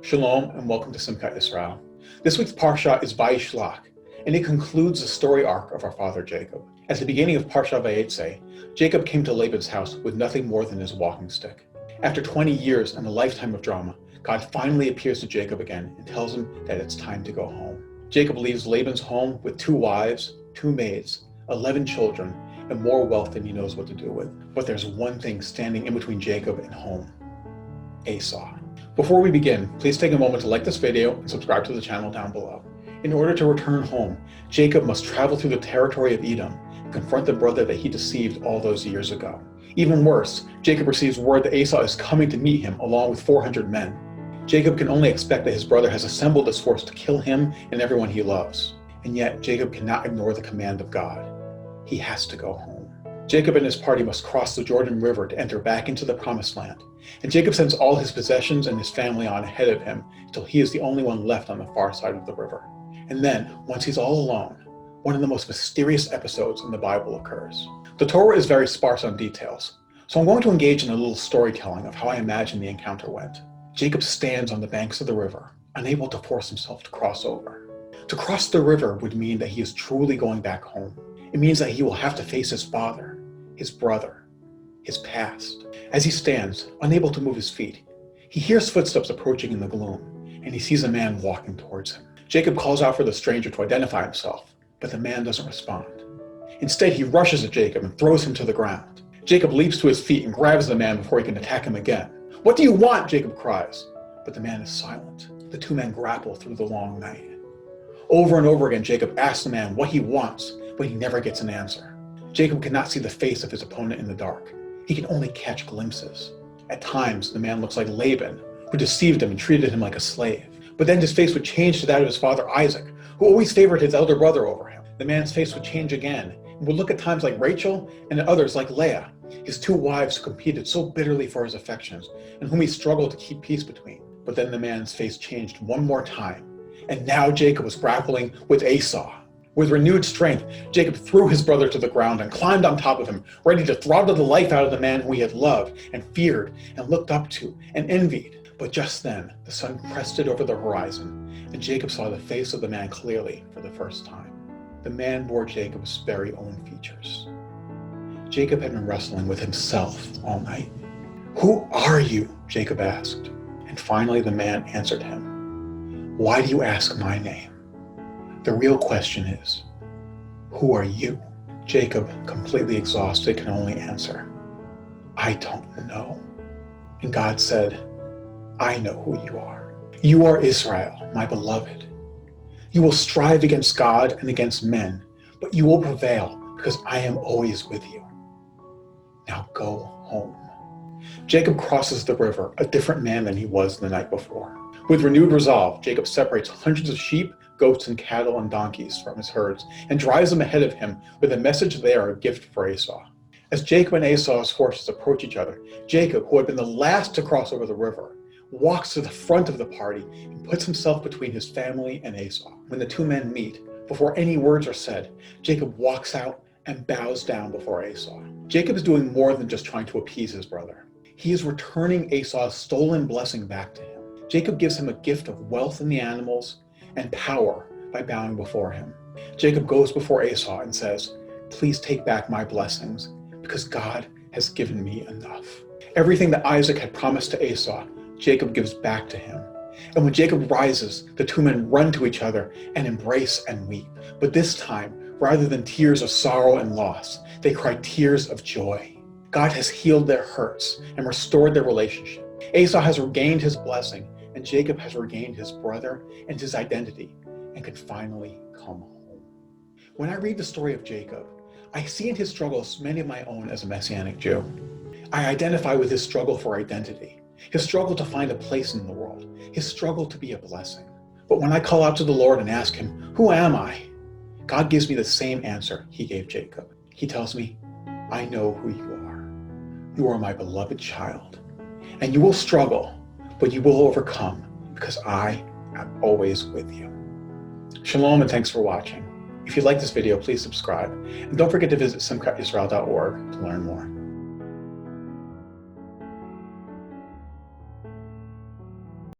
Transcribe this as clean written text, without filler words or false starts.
Shalom and welcome to Simchat Yisrael. This week's parsha is Vayishlach, and it concludes the story arc of our father Jacob. At the beginning of Parashat Vayishlach, Jacob came to Laban's house with nothing more than his walking stick. After 20 years and a lifetime of drama, God finally appears to Jacob again and tells him that it's time to go home. Jacob leaves Laban's home with 2 wives, 2 maids, 11 children, and more wealth than he knows what to do with. But there's one thing standing in between Jacob and home: Esau. Before we begin, please take a moment to like this video and subscribe to the channel down below. In order to return home, Jacob must travel through the territory of Edom and confront the brother that he deceived all those years ago. Even worse, Jacob receives word that Esau is coming to meet him along with 400 men. Jacob can only expect that his brother has assembled this force to kill him and everyone he loves. And yet, Jacob cannot ignore the command of God. He has to go home. Jacob and his party must cross the Jordan River to enter back into the Promised Land. And Jacob sends all his possessions and his family on ahead of him until he is the only one left on the far side of the river. And then, once he's all alone, one of the most mysterious episodes in the Bible occurs. The Torah is very sparse on details, so I'm going to engage in a little storytelling of how I imagine the encounter went. Jacob stands on the banks of the river, unable to force himself to cross over. To cross the river would mean that he is truly going back home. It means that he will have to face his father, his brother, his past. As he stands, unable to move his feet, he hears footsteps approaching in the gloom, and he sees a man walking towards him. Jacob calls out for the stranger to identify himself, but the man doesn't respond. Instead, he rushes at Jacob and throws him to the ground. Jacob leaps to his feet and grabs the man before he can attack him again. "What do you want?" Jacob cries. But the man is silent. The 2 men grapple through the long night. Over and over again, Jacob asks the man what he wants, but he never gets an answer. Jacob cannot see the face of his opponent in the dark. He can only catch glimpses. At times, the man looks like Laban, who deceived him and treated him like a slave. But then his face would change to that of his father Isaac, who always favored his elder brother over him. The man's face would change again, and would look at times like Rachel, and at others like Leah, his 2 wives who competed so bitterly for his affections, and whom he struggled to keep peace between. But then the man's face changed one more time, and now Jacob was grappling with Esau. With renewed strength, Jacob threw his brother to the ground and climbed on top of him, ready to throttle the life out of the man who he had loved and feared and looked up to and envied. But just then, the sun crested over the horizon, and Jacob saw the face of the man clearly for the first time. The man bore Jacob's very own features. Jacob had been wrestling with himself all night. "Who are you?" Jacob asked. And finally the man answered him. "Why do you ask my name? The real question is, who are you?" Jacob, completely exhausted, can only answer, "I don't know." And God said, "I know who you are. You are Israel, my beloved. You will strive against God and against men, but you will prevail because I am always with you. Now go home." Jacob crosses the river, a different man than he was the night before. With renewed resolve, Jacob separates hundreds of sheep, goats, and cattle and donkeys from his herds and drives them ahead of him with a message they are a gift for Esau. As Jacob and Esau's horses approach each other, Jacob, who had been the last to cross over the river, walks to the front of the party and puts himself between his family and Esau. When the 2 men meet, before any words are said, Jacob walks out and bows down before Esau. Jacob is doing more than just trying to appease his brother. He is returning Esau's stolen blessing back to him. Jacob gives him a gift of wealth in the animals and power by bowing before him. Jacob goes before Esau and says, "Please take back my blessings, because God has given me enough." Everything that Isaac had promised to Esau, Jacob gives back to him. And when Jacob rises, the 2 men run to each other and embrace and weep. But this time, rather than tears of sorrow and loss, they cry tears of joy. God has healed their hurts and restored their relationship. Esau has regained his blessing, and Jacob has regained his brother and his identity and can finally come home. When I read the story of Jacob, I see in his struggles many of my own as a Messianic Jew. I identify with his struggle for identity, his struggle to find a place in the world, his struggle to be a blessing. But when I call out to the Lord and ask him, "Who am I?" God gives me the same answer he gave Jacob. He tells me, "I know who you are. You are my beloved child, and you will struggle, but you will overcome because I am always with you." Shalom and thanks for watching. If you like this video, please subscribe. And don't forget to visit simchatyisrael.org to learn more.